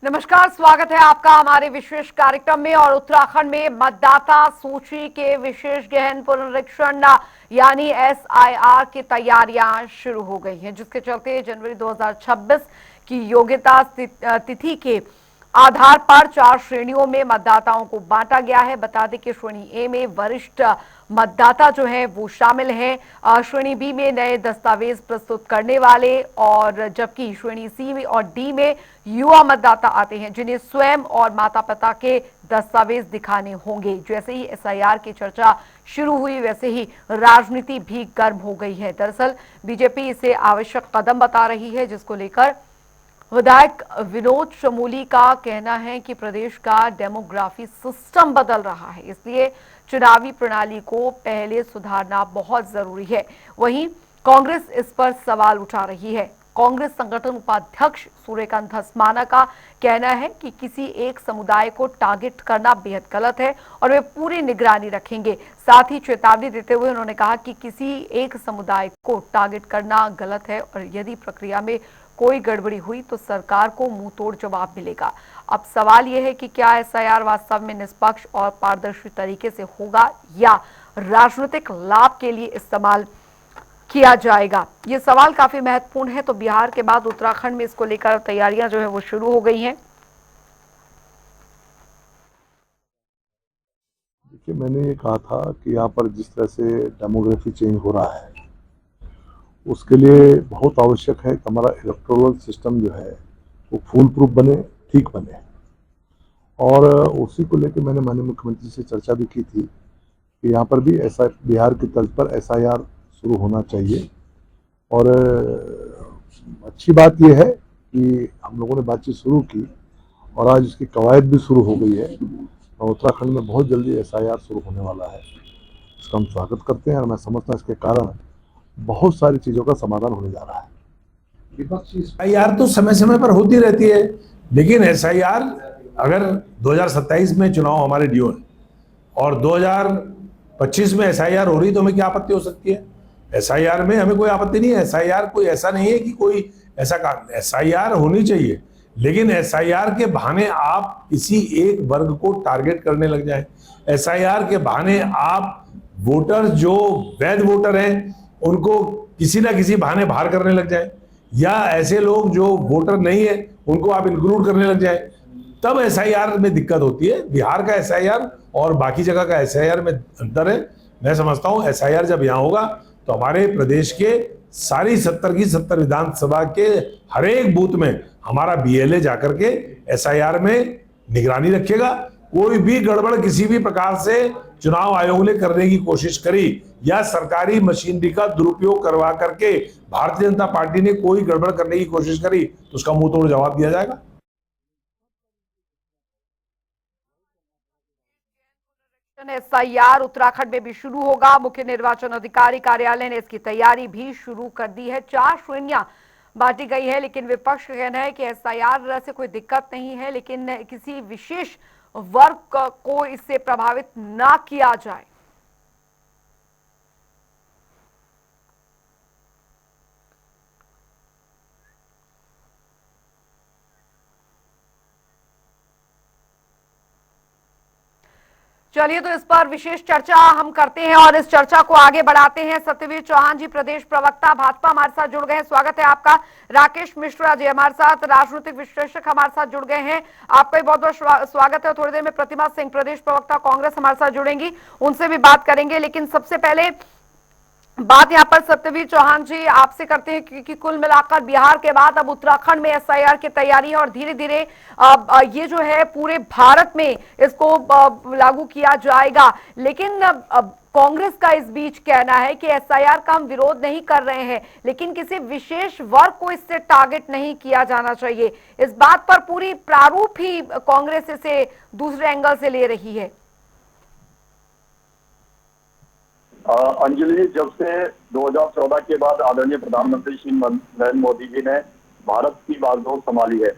नमस्कार, स्वागत है आपका हमारे विशेष कार्यक्रम में। और उत्तराखंड में मतदाता सूची के विशेष गहन पुनरीक्षण यानी एसआईआर की तैयारियां शुरू हो गई हैं, जिसके चलते जनवरी 2026 की योग्यता तिथि के आधार पर 4 श्रेणियों में मतदाताओं को बांटा गया है। बता दें कि श्रेणी ए में वरिष्ठ मतदाता जो है वो शामिल हैं, श्रेणी बी में नए दस्तावेज प्रस्तुत करने वाले, और जबकि श्रेणी सी में और डी में युवा मतदाता आते हैं, जिन्हें स्वयं और माता पिता के दस्तावेज दिखाने होंगे। जैसे ही एसआईआर की चर्चा शुरू हुई, वैसे ही राजनीति भी गर्म हो गई है। दरअसल बीजेपी इसे आवश्यक कदम बता रही है, जिसको लेकर विधायक विनोद चमोली का कहना है कि प्रदेश का डेमोग्राफी सिस्टम बदल रहा है, इसलिए चुनावी प्रणाली को पहले सुधारना बहुत जरूरी है। वहीं कांग्रेस इस पर सवाल उठा रही है। कांग्रेस संगठन उपाध्यक्ष सूर्यकांत धस्माना का कहना है कि किसी एक समुदाय को टारगेट करना बेहद गलत है और वे पूरी निगरानी रखेंगे। साथ ही चेतावनी देते हुए उन्होंने कहा कि किसी एक समुदाय को टारगेट करना गलत है और यदि प्रक्रिया में कोई गड़बड़ी हुई तो सरकार को मुंह तोड़ जवाब मिलेगा। अब सवाल यह है कि क्या एसआईआर वास्तव में निष्पक्ष और पारदर्शी तरीके से होगा या राजनीतिक लाभ के लिए इस्तेमाल किया जाएगा। ये सवाल काफी महत्वपूर्ण है। तो बिहार के बाद उत्तराखंड में इसको लेकर तैयारियां जो है वो शुरू हो गई हैं। देखिए, मैंने ये कहा था कि यहाँ पर जिस तरह से डेमोग्राफी चेंज हो रहा है, उसके लिए बहुत आवश्यक है कि हमारा इलेक्टोरल सिस्टम जो है वो फुल प्रूफ बने, ठीक बने। और उसी को लेकर मैंने माननीय मुख्यमंत्री से चर्चा भी की थी कि यहाँ पर भी ऐसा बिहार की तर्ज पर एसआईआर शुरू होना चाहिए। और अच्छी बात यह है कि हम लोगों ने बातचीत शुरू की और आज इसकी कवायद भी शुरू हो गई है और उत्तराखंड में बहुत जल्दी एसआईआर शुरू होने वाला है। इसका हम स्वागत करते हैं और मैं समझता हूँ इसके कारण बहुत सारी चीज़ों का समाधान होने जा रहा है। एसआईआर तो समय समय पर होती रहती है, लेकिन एसआईआर अगर 2027 में चुनाव हमारे ड्यू है और 2025 में एसआईआर हो रही तो हमें क्या आपत्ति हो सकती है? एसआईआर में हमें कोई आपत्ति नहीं है। एसआईआर कोई ऐसा नहीं है कि कोई ऐसा काम, एसआईआर होनी चाहिए, लेकिन एसआईआर के बहाने आप किसी एक वर्ग को टारगेट करने लग जाए। एसआईआर के बहाने आप वोटर जो वैध वोटर हैं उनको किसी ना किसी बहाने बाहर करने लग जाए, या ऐसे लोग जो वोटर नहीं है उनको आप इंक्लूड करने लग जाए, तब एसआईआर में दिक्कत होती है। बिहार का एसआईआर और बाकी जगह का एसआईआर में अंतर है। मैं समझता हूं एसआईआर जब यहां होगा तो हमारे प्रदेश के सारी 70 की 70 विधानसभा के हर एक बूथ में हमारा बीएलए जाकर के एसआईआर में निगरानी रखेगा। कोई भी गड़बड़ किसी भी प्रकार से चुनाव आयोग ने करने की कोशिश करी या सरकारी मशीनरी का दुरुपयोग करवा करके भारतीय जनता पार्टी ने कोई गड़बड़ करने की कोशिश करी तो उसका मुंह तोड़ जवाब दिया जाएगा। एसआईआर उत्तराखंड में भी शुरू होगा। मुख्य निर्वाचन अधिकारी कार्यालय ने इसकी तैयारी भी शुरू कर दी है। 4 श्रेणियां बांटी गई है, लेकिन विपक्ष का कहना है कि एसआईआर से कोई दिक्कत नहीं है, लेकिन किसी विशेष वर्ग को इससे प्रभावित ना किया जाए। चलिए, तो इस पर विशेष चर्चा हम करते हैं और इस चर्चा को आगे बढ़ाते हैं। सत्यवीर चौहान जी, प्रदेश प्रवक्ता भाजपा, हमारे साथ जुड़ गए हैं। स्वागत है आपका। राकेश मिश्रा जी हमारे साथ, राजनीतिक विश्लेषक, हमारे साथ जुड़ गए हैं। आपका भी बहुत बहुत स्वागत है। थोड़ी देर में प्रतिमा सिंह, प्रदेश प्रवक्ता कांग्रेस, हमारे साथ जुड़ेंगी, उनसे भी बात करेंगे। लेकिन सबसे पहले बात यहां पर सत्यवीर चौहान जी आपसे करते हैं, क्योंकि कुल मिलाकर बिहार के बाद अब उत्तराखंड में एसआईआर की तैयारी है और धीरे धीरे ये जो है पूरे भारत में इसको लागू किया जाएगा। लेकिन कांग्रेस का इस बीच कहना है कि एसआईआर का हम विरोध नहीं कर रहे हैं, लेकिन किसी विशेष वर्ग को इससे टारगेट नहीं किया जाना चाहिए। इस बात पर पूरी प्रारूप ही कांग्रेस इसे दूसरे एंगल से ले रही है। अंजलि जी, जब से 2014 के बाद आदरणीय प्रधानमंत्री श्री नरेंद्र मोदी जी ने भारत की बागडोर संभाली है,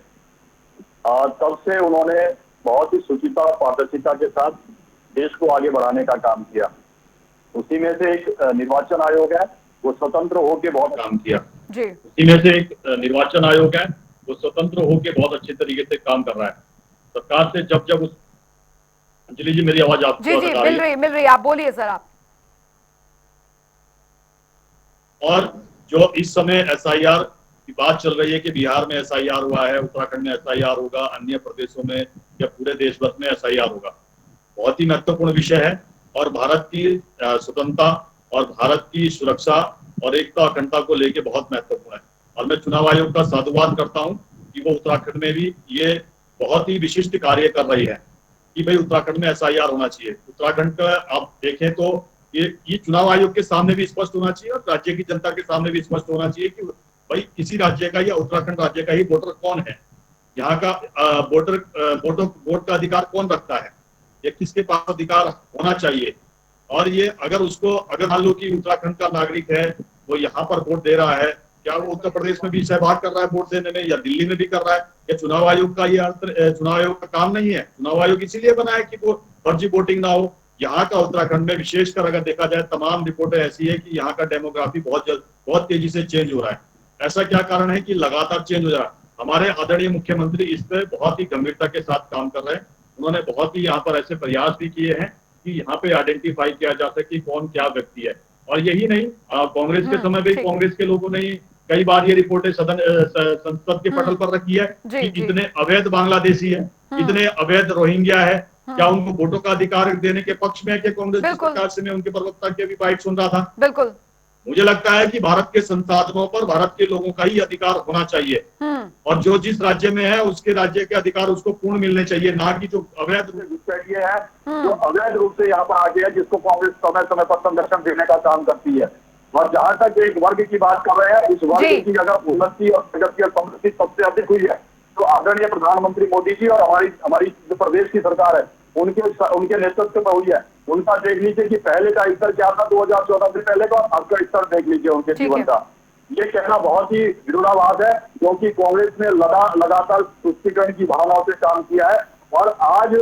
तब से उन्होंने बहुत ही शुचिता और पारदर्शिता के साथ देश को आगे बढ़ाने का काम किया। उसी में से एक निर्वाचन आयोग है, वो स्वतंत्र होकर बहुत काम किया। जी। उसी में से एक निर्वाचन आयोग है वो स्वतंत्र होकर बहुत अच्छे तरीके से काम कर रहा है। सरकार से जब जब उस अंजलि जी, मेरी आवाज आपको जी जी, आ रही है? मिल रही, आप बोलिए सर आप। और जो इस समय एसआईआर की बात चल रही है कि बिहार में एसआईआर हुआ है, उत्तराखंड में एसआईआर होगा, अन्य प्रदेशों में या पूरे देश भर में एसआईआर होगा, बहुत ही महत्वपूर्ण विषय है और भारत की स्वतंत्रता और भारत की सुरक्षा और एकता अखंडता को लेकर बहुत महत्वपूर्ण है। और मैं चुनाव आयोग का साधुवाद करता हूं कि वो उत्तराखंड में भी ये बहुत ही विशिष्ट कार्य कर रही है कि भाई उत्तराखंड में एसआईआर होना चाहिए। उत्तराखंड का आप देखें तो ये चुनाव आयोग के सामने भी स्पष्ट होना चाहिए और राज्य की जनता के सामने भी स्पष्ट होना चाहिए कि भाई किसी राज्य का या उत्तराखंड राज्य का ही वोटर कौन है, यहाँ का वोट का अधिकार कौन रखता है, या किसके पास अधिकार होना चाहिए। और ये अगर मान लो कि उत्तराखंड का नागरिक है, वो यहाँ पर वोट दे रहा है, क्या वो उत्तर प्रदेश में भी सहभाग कर रहा है वोट देने में, या दिल्ली में भी कर रहा है? या चुनाव आयोग का ये चुनाव आयोग का काम नहीं है? चुनाव आयोग इसीलिए बना है कि वो फर्जी वोटिंग ना हो। यहाँ का उत्तराखंड में विशेषकर अगर देखा जाए, तमाम रिपोर्टें ऐसी है कि यहाँ का डेमोग्राफी बहुत तेजी से चेंज हो रहा है। ऐसा क्या कारण है कि लगातार चेंज हो रहा है? हमारे आदरणीय मुख्यमंत्री इस पर बहुत ही गंभीरता के साथ काम कर रहे हैं। उन्होंने बहुत ही यहाँ पर ऐसे प्रयास भी किए हैं कि यहाँ पे आइडेंटिफाई किया जा सके कौन क्या व्यक्ति है। और यही नहीं, कांग्रेस के समय भी कांग्रेस के लोगों ने कई बार ये रिपोर्टें संसद के पटल पर रखी है कि इतने अवैध बांग्लादेशी है, इतने अवैध रोहिंग्या है, क्या उनको वोटों का अधिकार देने के पक्ष में है कि कांग्रेस की सरकार से? मैं उनके प्रवक्ता की भी बाइट सुन रहा था। बिल्कुल, मुझे लगता है कि भारत के संसाधनों पर भारत के लोगों का ही अधिकार होना चाहिए और जो जिस राज्य में है उसके राज्य के अधिकार उसको पूर्ण मिलने चाहिए, ना कि जो अवैध घुसपैठिए है, जो अवैध रूप से यहाँ पर आ गया, जिसको कांग्रेस समय समय पर संरक्षण देने का काम करती है। और जहां तक एक वर्ग की बात कर रहे हैं, इस वर्ग की अगर उन्नति और प्रगति और समृद्धि सबसे अधिक हुई है तो आदरणीय प्रधानमंत्री मोदी जी और हमारी जो प्रदेश की सरकार है उनके नेतृत्व में हुई है। उनका देख लीजिए कि पहले का स्तर क्या था 2014 से पहले का, अब का स्तर देख लीजिए उनके जीवन का। ये कहना बहुत ही विरोधाभास है, क्योंकि कांग्रेस ने लगातार तुष्टीकरण की भावनाओं से काम किया है और आज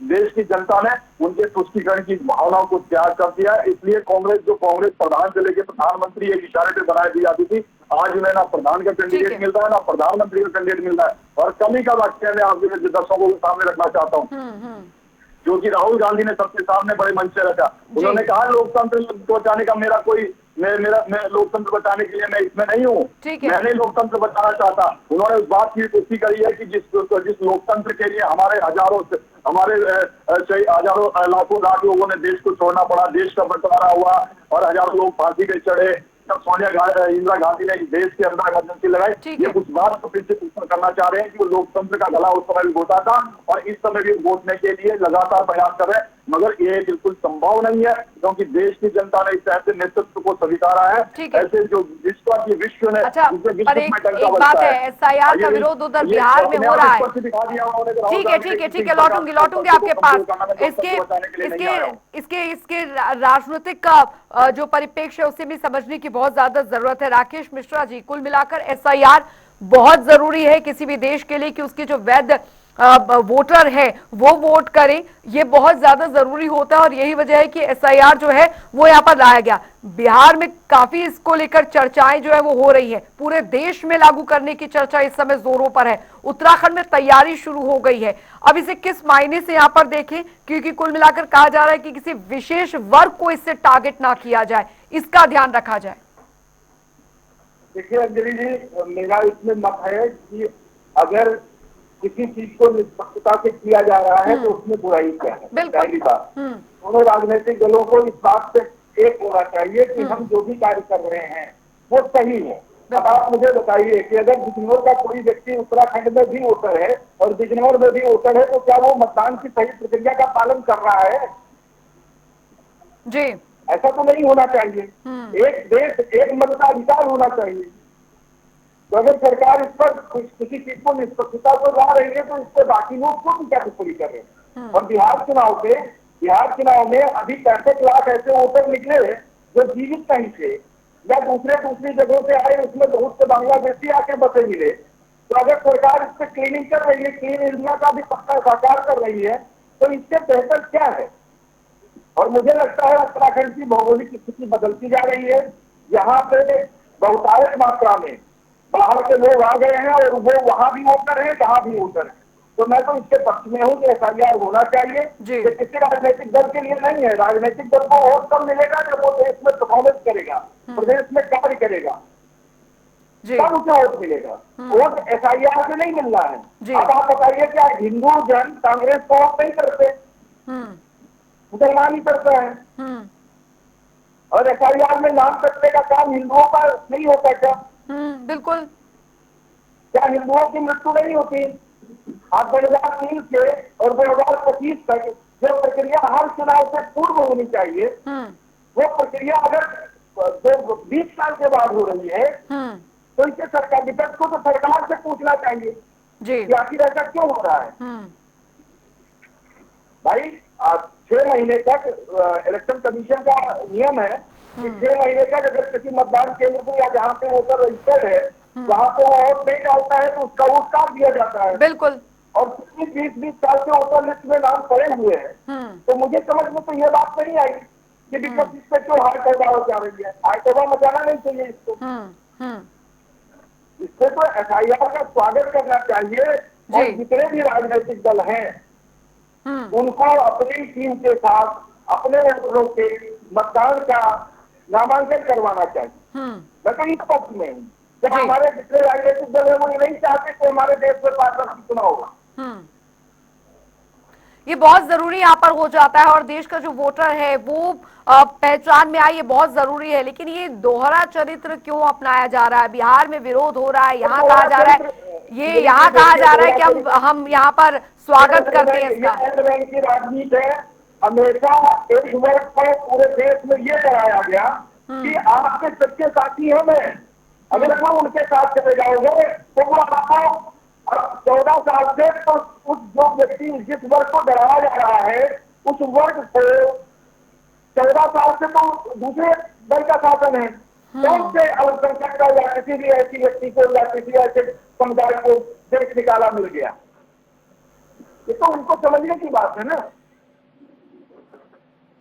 देश की जनता ने उनके तुष्टीकरण की भावनाओं को त्याग कर दिया है। इसलिए कांग्रेस प्रधान से लेकर प्रधानमंत्री एक इशारे पे बनाई दी जाती थी, आज उन्हें ना प्रधान का कैंडिडेट मिल रहा है, ना प्रधानमंत्री का कैंडिडेट मिल रहा है। और कमी का वाक्य मैं आपके दर्शकों के सामने रखना चाहता हूँ, जो कि राहुल गांधी ने सबके सामने बड़े मंच से रखा। उन्होंने कहा लोकतंत्र बचाने का मैं लोकतंत्र बचाने के लिए मैं इसमें नहीं हूँ, मैं नहीं लोकतंत्र बचाना चाहता। उन्होंने उस बात की पुष्टि करी है कि जिस लोकतंत्र के लिए हमारे लाखों लाख लोगों ने देश को छोड़ना पड़ा, देश का बंटवारा हुआ और हजारों लोग फांसी पे चढ़े, तब इंदिरा गांधी ने देश के अंदर इमरजेंसी लगाई। ये उस बात को फिर से पुष्ट करना चाह रहे हैं कि वो लोकतंत्र का गला उस समय भी घोटा था और इस समय भी घोटने के लिए लगातार प्रयास कर रहे हैं, मगर ये बिल्कुल संभव नहीं है, क्योंकि देश की जनता ने इस ऐसे नेतृत्व को स्वीकारा है, ऐसे जो विश्व ने पर एक बात है, एसआईआर का विरोध उधर बिहार में हो रहा है। ठीक है, लौटूंगी आपके पास। इसके राजनीतिक का जो परिप्रेक्ष्य है उसे भी समझने की बहुत ज्यादा जरूरत है। राकेश मिश्रा जी, कुल मिलाकर एसआईआर बहुत जरूरी है किसी भी देश के लिए कि उसके जो वैध वोटर है वो वोट करें, ये बहुत ज्यादा जरूरी होता है और यही वजह है कि एसआईआर जो है वो यहाँ पर लाया गया। बिहार में काफी इसको लेकर चर्चाएं जो है वो हो रही है, पूरे देश में लागू करने की चर्चा इस समय जोरों पर है। उत्तराखंड में तैयारी शुरू हो गई है। अब इसे किस मायने से यहाँ पर देखें, क्योंकि कुल मिलाकर कहा जा रहा है कि किसी विशेष वर्ग को इससे टारगेट ना किया जाए, इसका ध्यान रखा जाए। देखिए अंजलि जी, मेरा इसमें मत है कि अगर किसी चीज को निष्पक्षता से किया जा रहा है तो उसमें बुराई क्या है। पहली बात, दोनों राजनीतिक दलों को इस बात से एक होना चाहिए कि हम जो भी कार्य कर रहे हैं वो सही है। अब आप मुझे बताइए कि अगर बिजनौर का कोई व्यक्ति उत्तराखंड में भी वोटर है और बिजनौर में भी वोटर है तो क्या वो मतदान की सही प्रक्रिया का पालन कर रहा है? जी, ऐसा तो नहीं होना चाहिए। एक देश एक मत का अधिकार होना चाहिए। तो अगर सरकार इस पर किसी चीज को निष्पक्षता को ला रही है तो इस पर बाकी लोग क्यों क्या टिप्पणी कर रहे हैं? और बिहार चुनाव में अभी 65 लाख ऐसे वोटर निकले जो जीवित नहीं थे या दूसरी जगहों से आए, उसमें बहुत से बांग्लादेशी आके बसे मिले। तो अगर सरकार इस पर क्लीनिंग कर रही है, क्लीन इंडिया का भी पक्का साकार कर रही है, तो इससे बेहतर क्या है? और मुझे लगता है उत्तराखंड की भौगोलिक स्थिति बदलती जा रही है। यहाँ पे बहुतायत मात्रा में बाहर के लोग आ गए हैं और वो वहां भी वोटर है, जहां भी वोटर है। तो मैं तो इसके पक्ष में हूँ कि SIR होना चाहिए। जी। ये किसी राजनीतिक दल के लिए नहीं है। राजनीतिक दल को वोट तब मिलेगा जब वो देश में परफॉर्मेंस करेगा, प्रदेश में कार्य करेगा, जी। तब उसे वोट मिलेगा। वोट SIR से नहीं मिल रहा है। जी। अब आप बताइए क्या हिंदू जन कांग्रेस को वोट नहीं करते? मुसलमान ही करता है। और SIR में नाम कटने का काम हिंदुओं का नहीं होता क्या? बिल्कुल। क्या हिंदुओं की मृत्यु नहीं होती? आप 2003 से और 2025 तक जो प्रक्रिया हर चुनाव से पूर्व होनी चाहिए, वो प्रक्रिया अगर 20 साल के बाद हो रही है, तो इससे सरकार विपक्ष को तो सरकार से पूछना चाहिए जी। कि आखिर ऐसा क्यों हो रहा है। भाई 6 महीने तक इलेक्शन कमीशन का नियम है कि 6 महीने तक अगर किसी मतदान केंद्र को या जहाँ पे वोटर रजिस्टर्ड है वहां पे वो वोट नहीं डालता है तो उसका वोट काट दिया जाता है। बिल्कुल। और 20 साल से वोटर लिस्ट में नाम पड़े हुए हैं। तो मुझे समझ में तो ये बात नहीं आई कि विपक्ष इस पे क्यों हाई तौबा मचा रही है। हाई तौबा मचाना नहीं चाहिए इसको। इससे तो SIR का स्वागत करना चाहिए। और जितने भी राजनीतिक दल हैं उनको अपनी टीम के साथ अपने वोटरों के मतदान का नामांकन करवाना चाहिए। मैं तो इस पक्ष में हूँ। जब हमारे जितने राजनीतिक दल है वो ये नहीं चाहते कि हमारे देश में पारदर्शी चुनाव होगा। ये बहुत जरूरी यहाँ पर हो जाता है और देश का जो वोटर है वो पहचान में आए, ये बहुत जरूरी है। लेकिन ये दोहरा चरित्र क्यों अपनाया जा रहा है? बिहार में विरोध हो रहा है, यहाँ कहा जा रहा है, ये यहाँ कहा जा रहा है कि हम यहाँ पर स्वागत करते हैं इसका। बैंक की राजनीति है। हमेशा एक वर्ग को पूरे देश में ये कराया गया कि आपके सच्चे साथी हम हैं। अगर वो उनके साथ चले जाओगे तो वो आपको 14 साल से तो उस जो व्यक्ति जिस वर्ग को डराया जा रहा है उस वर्ग को 14 साल से तो दूसरे दल का शासन है। कौन से अल्पसंख्यक का या किसी भी ऐसी व्यक्ति को या किसी ऐसे समुदाय को देश निकाला मिल गया? ये तो उनको समझने की बात है ना।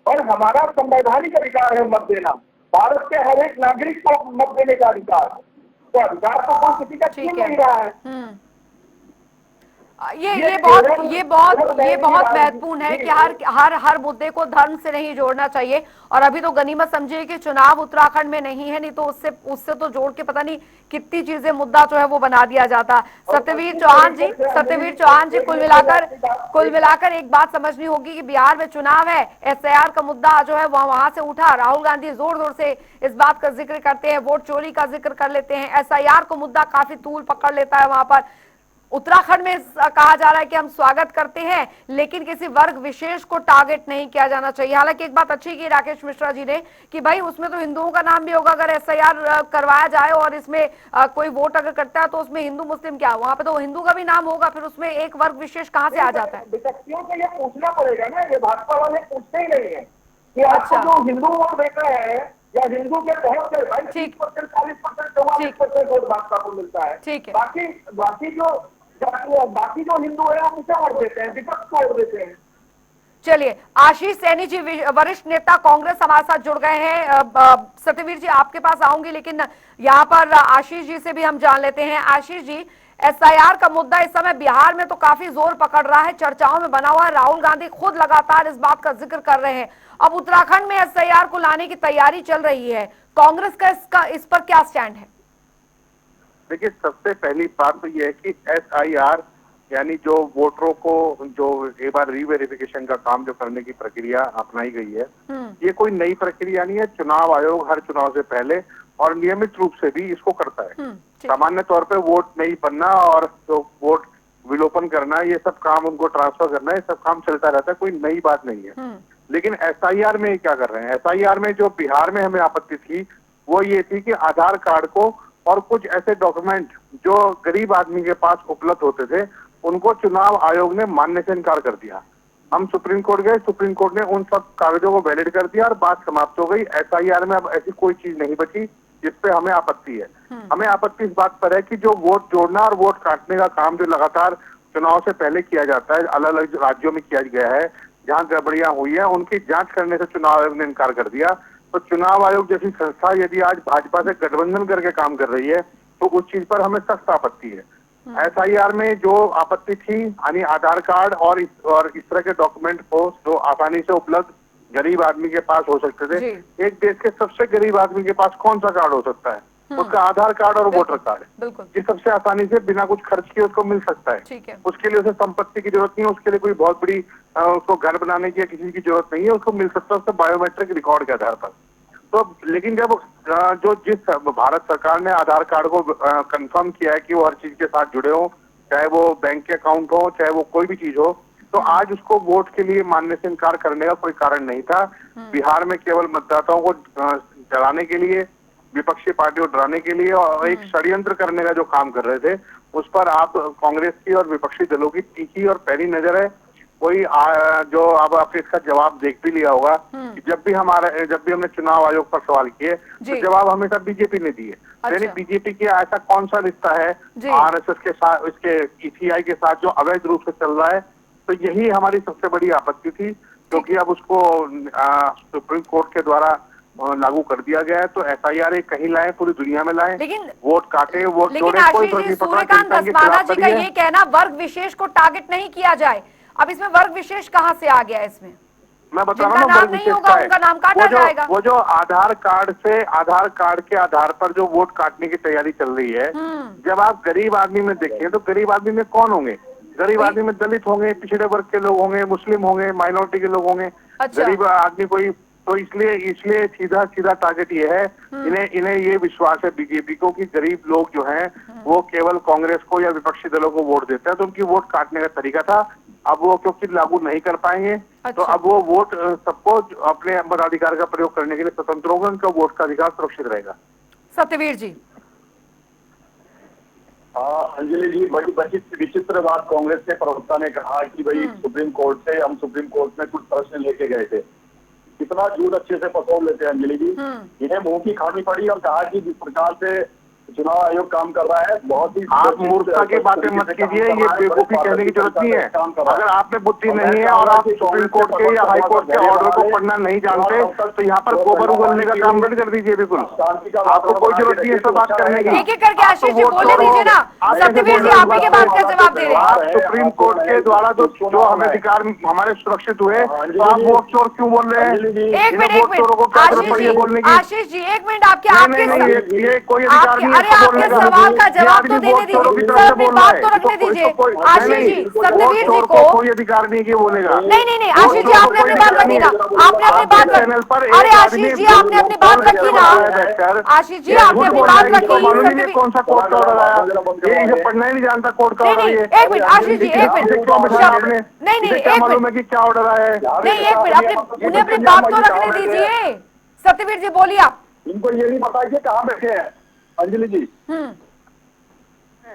और हमारा संवैधानिक अधिकार है मत देना। भारत के हर एक नागरिक को मत देने का अधिकार है। तो अधिकार तो कोई किसी का छीन नहीं रहा है। ये बहुत महत्वपूर्ण है कि हर मुद्दे को धर्म से नहीं जोड़ना चाहिए। और अभी तो गनीमत समझिए कि चुनाव उत्तराखंड में नहीं है, नहीं तो उससे तो जोड़ के पता नहीं कितनी चीजें मुद्दा जो है वो बना दिया जाता। सत्यवीर चौहान जी, कुल मिलाकर एक बात समझनी होगी कि बिहार में चुनाव है, SIR का मुद्दा जो है वहां से उठा। राहुल गांधी जोर जोर से इस बात का जिक्र करते हैं, वोट चोरी का जिक्र कर लेते हैं, SIR को मुद्दा काफी तूल पकड़ लेता है वहां पर। उत्तराखंड में कहा जा रहा है कि हम स्वागत करते हैं, लेकिन किसी वर्ग विशेष को टारगेट नहीं किया जाना चाहिए। हालांकि एक बात अच्छी की राकेश मिश्रा जी ने कि भाई उसमें तो हिंदुओं का नाम भी होगा। अगर SIR करवाया जाए और इसमें कोई वोट अगर करता है तो उसमें हिंदू मुस्लिम क्या, वहां पे तो हिंदू का भी नाम होगा, फिर उसमें एक वर्ग विशेष कहाँ से आ जाता है? विपक्षियों को ये पूछना पड़ेगा ना। ये भाजपा वाले पूछते ही नहीं है कि आपको जो हिंदू वोट देता है या हिंदू के बहुत से भाई 30%, 40%, 44% वोट भाजपा को मिलता है। ठीक है। बाकी जो हिंदू है वो किसे वोट देते हैं? विपक्ष को वोट देते हैं। चलिए, आशीष सैनी जी वरिष्ठ नेता कांग्रेस हमारे साथ जुड़ गए हैं। सत्यवीर जी आपके पास आऊंगी, लेकिन यहाँ पर आशीष जी से भी हम जान लेते हैं। आशीष जी, SIR का मुद्दा इस समय बिहार में तो काफी जोर पकड़ रहा है, चर्चाओं में बना हुआ है। राहुल गांधी खुद लगातार इस बात का जिक्र कर रहे हैं। अब उत्तराखंड में SIR को लाने की तैयारी चल रही है, कांग्रेस का इस पर क्या स्टैंड है? देखिए, सबसे पहली बात तो यह है कि SIR यानी जो वोटरों को जो एक बार रीवेरिफिकेशन का काम जो करने की प्रक्रिया अपनाई गई है, ये कोई नई प्रक्रिया नहीं है। चुनाव आयोग हर चुनाव से पहले और नियमित रूप से भी इसको करता है। सामान्य तौर पे वोट नहीं बनना और जो वोट विलोपन करना, ये सब काम, उनको ट्रांसफर करना, ये सब काम चलता रहता है, कोई नई बात नहीं है। लेकिन SIR में क्या कर रहे हैं? SIR में जो बिहार में हमें आपत्ति थी वो ये थी कि आधार कार्ड को और कुछ ऐसे डॉक्यूमेंट जो गरीब आदमी के पास उपलब्ध होते थे उनको चुनाव आयोग ने मानने से इनकार कर दिया। हम सुप्रीम कोर्ट गए, सुप्रीम कोर्ट ने उन सब कागजों को वैलिड कर दिया और बात समाप्त हो गई। SIR में अब ऐसी कोई चीज नहीं बची जिसपे हमें आपत्ति है। हमें आपत्ति इस बात पर है कि जो वोट जोड़ना और वोट काटने का काम जो लगातार चुनाव से पहले किया जाता है, अलग अलग राज्यों में किया गया है, जहाँ गड़बड़ियां हुई है उनकी जांच करने से चुनाव आयोग ने इनकार कर दिया। तो चुनाव आयोग जैसी संस्था यदि आज भाजपा से गठबंधन करके काम कर रही है तो उस चीज पर हमें सख्त आपत्ति है। एसआईआर में जो आपत्ति थी, यानी आधार कार्ड और इस तरह के डॉक्यूमेंट को जो आसानी से उपलब्ध गरीब आदमी के पास हो सकते थे। एक देश के सबसे गरीब आदमी के पास कौन सा कार्ड हो सकता है? उसका आधार कार्ड और वोटर कार्ड, ये सबसे आसानी से बिना कुछ खर्च किए उसको मिल सकता है। उसके लिए उसे संपत्ति की जरूरत नहीं है, उसके लिए कोई बहुत बड़ी उसको घर बनाने की किसी की जरूरत नहीं है, उसको मिल सकता है उससे बायोमेट्रिक रिकॉर्ड के आधार पर। तो लेकिन जब जिस भारत सरकार ने आधार कार्ड को कंफर्म किया है कि वो हर चीज के साथ जुड़े हो, चाहे वो बैंक के अकाउंट हो, चाहे वो कोई भी चीज हो, तो आज उसको वोट के लिए मानने से इनकार करने का कोई कारण नहीं था। बिहार में केवल मतदाताओं को डराने के लिए, विपक्षी पार्टियों को डराने के लिए और एक षड्यंत्र करने का जो काम कर रहे थे, उस पर आप कांग्रेस की और विपक्षी दलों की तीखी और पैनी नजर है। कोई जो अब आपने इसका जवाब देख भी लिया होगा कि जब भी हमने चुनाव आयोग पर सवाल किए तो जवाब हमेशा बीजेपी ने दिए। यानी बीजेपी के ऐसा कौन सा रिश्ता है आरएसएस के साथ, इसके ईसीआई के साथ जो अवैध रूप से चल रहा है? तो यही हमारी सबसे बड़ी आपत्ति थी, क्योंकि अब उसको सुप्रीम कोर्ट के द्वारा लागू कर दिया गया है। तो एसआईआर कहीं लाए, पूरी दुनिया में लाए, लेकिन वोट काटे, वोट जोड़े, कोई फर्क नहीं पड़ता। सूर्यकांत धस्माना जी का ये कहना वर्ग विशेष को टारगेट नहीं किया जाए, अब इसमें वर्ग विशेष कहाँ से आ गया? इसमें मैं बता रहा हूँ ना, वर्ग विशेष का है। उनका नाम काटा जाएगा। वो जो आधार कार्ड के आधार पर जो वोट काटने की तैयारी चल रही है, जब आप गरीब आदमी में देखें तो गरीब आदमी में कौन होंगे? गरीब आदमी में दलित होंगे, पिछड़े वर्ग के लोग होंगे, मुस्लिम होंगे, माइनॉरिटी के लोग होंगे। गरीब आदमी कोई तो इसलिए सीधा टारगेट ये है, इन्हें ये विश्वास है बीजेपी को कि गरीब लोग जो हैं वो केवल कांग्रेस को या विपक्षी दलों को वोट देते हैं, तो उनकी वोट काटने का तरीका था। अब वो क्योंकि लागू नहीं कर पाएंगे, तो अब वो वोट सबको अपने मताधिकार का प्रयोग करने के लिए स्वतंत्र होगा, उनका वोट का अधिकार सुरक्षित रहेगा। सत्यवीर जी। अंजलि जी, बड़ी विचित्र बात कांग्रेस के प्रवक्ता ने कहा कि भाई सुप्रीम कोर्ट में कुछ प्रश्न लेके गए थे। कितना झूठ अच्छे से पसोल लेते हैं अंजलि जी। इन्हें मुंह की खानी पड़ी और कहा कि जिस प्रकार से चुनाव आयोग काम कर रहा है, बहुत ही आप मूर्खता की बातें मत कीजिए, ये बेवकूफी कहने की जरूरत नहीं है। अगर आप में बुद्धि नहीं है और आप सुप्रीम कोर्ट के या हाई कोर्ट के ऑर्डर को पढ़ना नहीं जानते, तो यहाँ पर गोबर उगलने का काम बंद कर दीजिए। बिल्कुल आपको कोई जरूरत नहीं है सब बात करने की। एक एक करके आशीष जी बोलने दीजिए ना। सत्यवीर जी, आप ही के बात का जवाब दे रहे हैं। आप सुप्रीम कोर्ट के द्वारा जो हमें अधिकार हमारे सुरक्षित हुए, तो आप वोट चोर क्यों बोल रहे हैं? एक मिनट बोलने की। आशीष जी, एक मिनट, आपके ये कोई अधिकार नहीं है बोलने का। सवाल का जवाब तो देने दीजिए, अपनी बात तो रखने दीजिए। आशीष जी, सत्यवीर जी को कोई अधिकार नहीं कि बोलेगा। नहीं, आशीष जी आपने अपनी बात रखी ना, आपने अपनी बात रखी। अरे आशीष जी, आपने अपनी बात रखी ना। आशीष जी, आपने अपनी बात रखी। कौन सा कोर्ट का ऑर्डर आया? ये इसे पढ़ना ही नहीं जानता कोर्ट का ऑर्डर। एक मिनट आशीष जी, एक मिनट, नहीं, एक मालूम है कि क्या ऑर्डर आया है? नहीं, एक मिनट, उन्हें अपनी बात तो रखने दीजिए। सत्यवीर जी बोलिए। आप इनको ये नहीं पता कि कहाँ बैठे हैं अंजलि जी।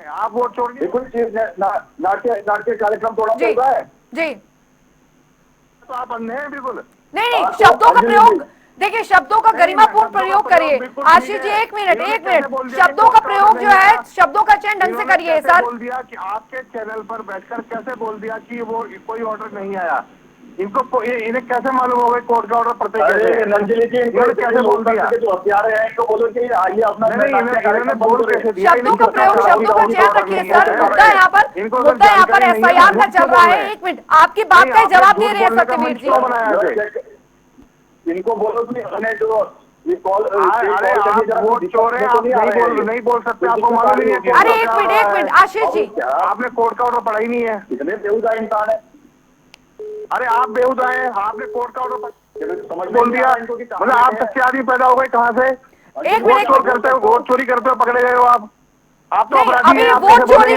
आप वोट छोड़िए, कोई चीज नाट्य कार्यक्रम थोड़ा चल रहा है जी, तो आप अंधे हैं बिल्कुल। नहीं, शब्दों का प्रयोग देखिए, शब्दों का गरिमापूर्ण प्रयोग करिए। आशीष जी, एक मिनट, शब्दों का प्रयोग जो है, शब्दों का चयन ढंग से करिए। सर बोल दिया कि आपके चैनल पर बैठकर कैसे बोल दिया कि वो कोई ऑर्डर नहीं आया? इनको इन्हें कैसे मालूम होगा कोर्ट का ऑर्डर पढ़ते कैसे? अंजलि जी, कैसे बोल दिया? जो हथियार है इनको बोलो कि आइए अपना इन्होंने बोल कैसे दिया? शब्दों का प्रयोग, शब्दों का चयन रखिए। सर मुद्दा यहाँ पर एफआईआर का चल रहा है। एक मिनट, आपकी बात का जवाब दे रहे हैं सत्यवीर जी। इनको बोलो कि हमने जो अरे आप वोट चोर हैं, आप नहीं बोल सकते, आपको मालूम नहीं है। अरे एक मिनट आशीष जी, आपने कोर्ट का ऑर्डर पढ़ा ही नहीं है। इतने बेहुदा इंसान है। अरे आप बेहुदा हैं, आपने कोर्ट का ऑर्डर बोल दिया, मतलब आप सच्चे आदमी पैदा हो गए कहाँ से? वोट चोरी करते हो पकड़े गए हो आप तो अपराधी हैं। वोट चोरी,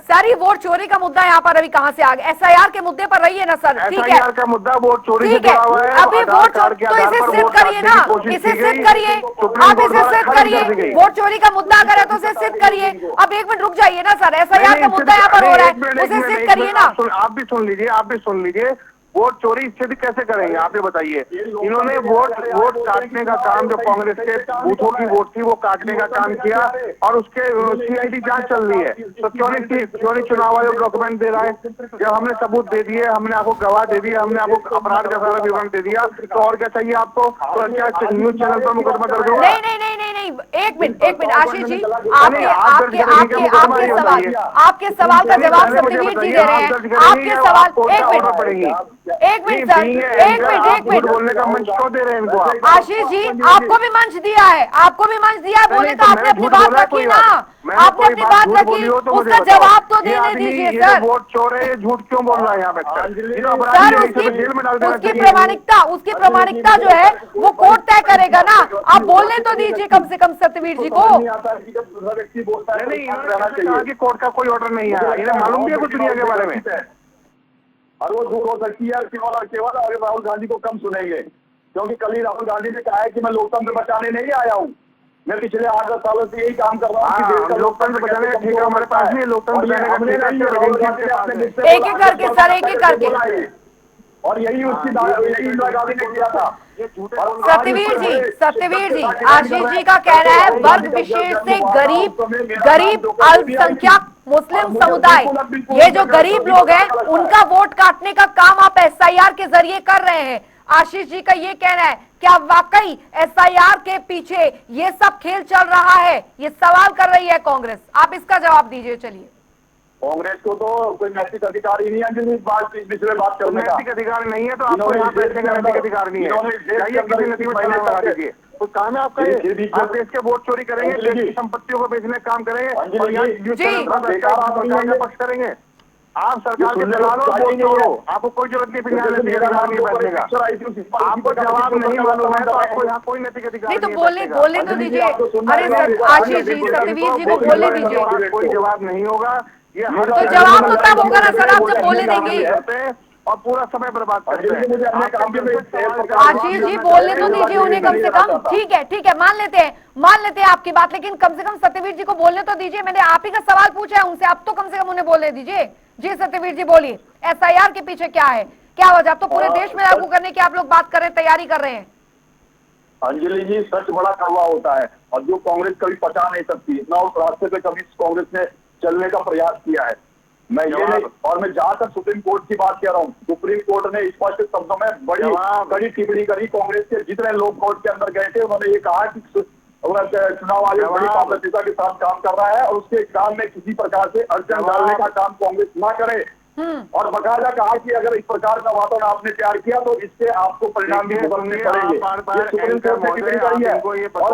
सर ये वोट चोरी का मुद्दा यहाँ पर अभी कहाँ से आ गया? एसआईआर के मुद्दे पर रहिए ना सर। ठीक है, एसआईआर का मुद्दा वोट चोरी से जुड़ा हुआ है। अभी वोट तो इसे सिद्ध करिए ना, इसे सिद्ध करिए, आप इसे सिद्ध करिए। वोट चोरी का मुद्दा अगर है तो उसे सिद्ध करिए। अब एक मिनट रुक जाइए ना सर, एसआईआर का मुद्दा यहाँ पर हो रहा है, उसे सिद्ध करिए ना। आप भी सुन लीजिए, वोट चोरी स्थिति कैसे करेंगे आप ये बताइए। इन्होंने वोट काटने का काम, जो कांग्रेस के बूथों की वोट थी वो काटने का काम किया, और उसके सीआईडी जांच चल रही है। तो क्यों नहीं चुनाव आयोग डॉक्यूमेंट दे रहा है? जब हमने सबूत दे दिए, हमने आपको गवाह दे दिया, हमने आपको अपराध का सारा विवरण दे दिया, तो और क्या चाहिए आपको? तो क्या न्यूज चैनल पर मुकदमा दर्ज होगा? नहीं, एक मिनट आशीष जी, आपके सवाल का जवाब सत्यवीर जी दे रहे हैं। आपके सवाल, एक मिनट बोलने का मंच क्यों दे रहे हैं इनको आप? आशीष जी, आपको भी मंच दिया है, बोले तो आपने अपनी बात रखी ना, आपने अपनी बात रखी, उसका जवाब तो देने दीजिए सर। वोट चोर है, झूठ क्यों बोल रहा है यहाँ पे? सर उसकी प्रामाणिकता जो है वो कोर्ट तय करेगा ना, आप बोलने तो दीजिए कम से कम सत्यवीर जी को। नहीं, कोर्ट का कोई ऑर्डर नहीं आया, इन्हें मालूम भी है कुछ दुनिया के बारे में। और वो झूठ हो सकती है केवल और केवल अगर राहुल गांधी को कम सुनेंगे, क्योंकि कल ही राहुल गांधी ने कहा है कि मैं लोकतंत्र बचाने नहीं आया हूँ, मैं पिछले 8-10 सालों से यही काम कर रहा हूँ। लोकतंत्र बचाने का ठेका हमारे पास नहीं है, लोकतंत्र बचाने का एक एक करके सर, एक एक करके, और यही इंदिरा गांधी ने किया था। सत्यवीर जी, आशीष जी का कहना है वर्ग विशेष से गरीब अल्पसंख्यक मुस्लिम समुदाय, ये जो गरीब लोग हैं उनका वोट काटने का काम आप एसआईआर के जरिए कर रहे हैं। आशीष जी का ये कहना है, क्या वाकई एसआईआर के पीछे ये सब खेल चल रहा है? ये सवाल कर रही है कांग्रेस, आप इसका जवाब दीजिए। चलिए, कांग्रेस को तो कोई नैतिक अधिकार ही नहीं है इस बात करने का। नैतिक अधिकार नहीं है तो आपको यहाँ बैठने का नैतिक अधिकार नहीं है। जाइए किसी नदी में चलान लगा दीजिए, कुछ काम है आपका? आप देश के वोट चोरी करेंगे, देश की संपत्तियों को बेचने का काम करेंगे और यहाँ सरकार का पक्ष करेंगे। आप सरकार के दलाल हो, वोट चोरो, आपको कोई जरूरत नहीं बैठने का। आपको जवाब नहीं मालूम है तो आपको यहाँ कोई नैतिक अधिकार नहीं, तो बोलने तो दीजिए। अरे आशीष जी, सत्यवीर जी को बोलने दीजिए। कोई जवाब नहीं होगा, ये तो जवाब तो तब होगा ना सर, आप जब बोले देंगे और पूरा समय बर्बाद करते हैं। आशीष जी, बोलने तो दीजिए उन्हें कम से कम। ठीक है, मान लेते हैं आपकी बात, लेकिन कम से कम सत्यवीर जी को बोलने तो दीजिए। मैंने आप ही का सवाल पूछा है उनसे, आप तो कम से कम उन्हें बोलने दीजिए। जी सत्यवीर जी बोलिए, एसआईआर के पीछे क्या है, क्या वजह? अब तो पूरे देश में लागू करने की आप लोग बात कर रहे हैं, तैयारी कर रहे हैं। अंजलि जी, सच बड़ा कड़वा होता है और जो कांग्रेस कभी पचा नहीं सकती, इतना उस रास्ते पे कभी कांग्रेस ने चलने का प्रयास किया है। मैं ये नहीं, और मैं जहां तक सुप्रीम कोर्ट की बात कर रहा हूँ, सुप्रीम कोर्ट ने स्पष्ट शब्दों में बड़ी कड़ी टिप्पणी करी। कांग्रेस के जितने लोग कोर्ट के अंदर गए थे उन्होंने ये कहा कि चुनाव आयोग बड़ी पारदर्शिता के साथ काम कर रहा है और उसके काम में किसी प्रकार से अड़चन डालने का काम कांग्रेस ना करे। और बकायदा कहा कि अगर इस प्रकार का वातावरण आपने तैयार किया तो इससे आपको परिणाम भी भुगतने पड़ेंगे। ये सुप्रीम कोर्ट ने टिप्पणी करी है। और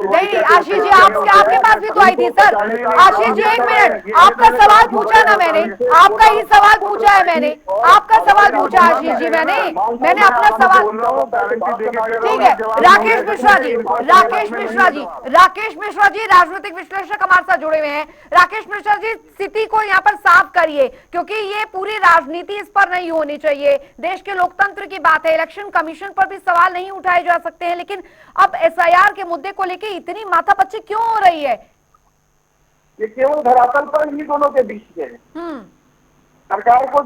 नहीं आशीष जी, आपके पास भी तो आई थी सर। आशीष जी एक मिनट, आपका सवाल पूछा ना मैंने, आपका ही सवाल पूछा है मैंने, आपका सवाल पूछा आशीष जी, मैंने अपना सवाल। ठीक है, राकेश मिश्रा जी राजनीतिक विश्लेषक हमारे साथ जुड़े हुए हैं। राकेश मिश्रा जी, स्थिति को यहाँ पर साफ करिए, क्योंकि ये पूरी राजनीति इस पर नहीं होनी चाहिए। देश के लोकतंत्र की बात है, इलेक्शन कमीशन पर भी सवाल नहीं उठाए जा सकते हैं, लेकिन अब एसआईआर के मुद्दे को लेकर इतनी माथापच्ची क्यों हो रही है? ये केवल धरातल पर इन दोनों के बीच में सरकार को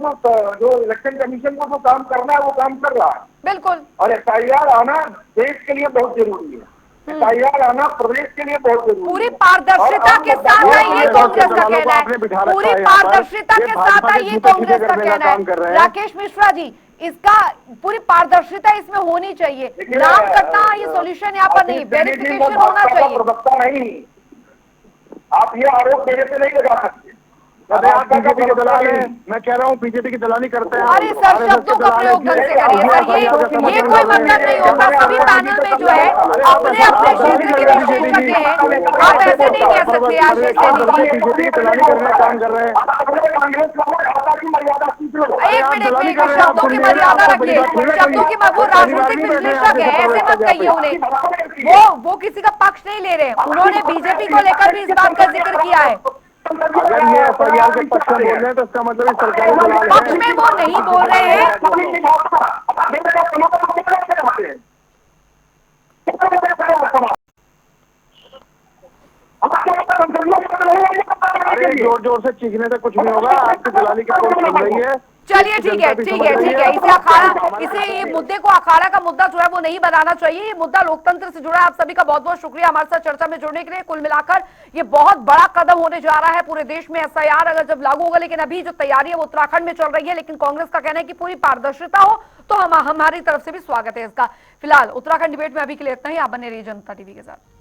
जो इलेक्शन कमीशन को जो काम करना है वो काम कर रहा है बिल्कुल, और एसआईआर आना देश के लिए बहुत जरूरी है। एसआईआर आना प्रदेश के लिए बहुत जरूरी है। पूरी पारदर्शिता के साथ है, ये कांग्रेस का कहना है। पूरी पारदर्शिता के साथ है, ये कांग्रेस का कहना है। राकेश मिश्रा जी, इसका पूरी पारदर्शिता इसमें होनी चाहिए। नाम कटना ये सोल्यूशन यहाँ पर नहीं, वेरिफिकेशन होना चाहिए। प्रवक्ता नहीं, आप ये आरोप मेरे पे नहीं लगा सकते। बीजेपी के दलाल है, मैं कह रहा हूँ बीजेपी की दलाली करते हैं। अरे सर, शब्दों का प्रयोग ढंग से करिए सर, ये कोई मतलब नहीं होगा। सभी पैनल में जो है अपने अपने क्षेत्र के विशेषज्ञ हैं, आप ऐसे नहीं कह सकते। आशीष बीजेपी की दलाली करने का काम कर रहे हैं। एक मिनट, शब्दों की मर्यादा रखिए, शब्दों की। वो राजनीतिक विश्लेषक है, ऐसे मत कहिए उन्हें। वो किसी का पक्ष नहीं ले रहे, उन्होंने बीजेपी को लेकर भी इस बात का जिक्र किया है। अगर ये एसआईआर के पक्ष में बोल रहे हैं तो इसका मतलब सरकार पक्ष में वो नहीं बोल रहे हैं। अरे जोर जोर से चीखने से कुछ नहीं होगा, आपकी दलाली की कोई सुन रही है। चलिए ठीक है ठीक है ठीक है, इसे ये मुद्दे को अखाड़ा का मुद्दा जो है वो नहीं बनाना चाहिए। ये मुद्दा लोकतंत्र से जुड़ा है। आप सभी का बहुत बहुत शुक्रिया हमारे साथ चर्चा में जुड़ने के लिए। कुल मिलाकर ये बहुत बड़ा कदम होने जा रहा है पूरे देश में, एसआईआर अगर जब लागू होगा। लेकिन अभी जो तैयारी है वो उत्तराखंड में चल रही है, लेकिन कांग्रेस का कहना है कि पूरी पारदर्शिता हो तो हमारी तरफ से भी स्वागत है इसका। फिलहाल उत्तराखंड डिबेट में अभी के लिए इतना ही। आप बने रहिए जनता टीवी के साथ।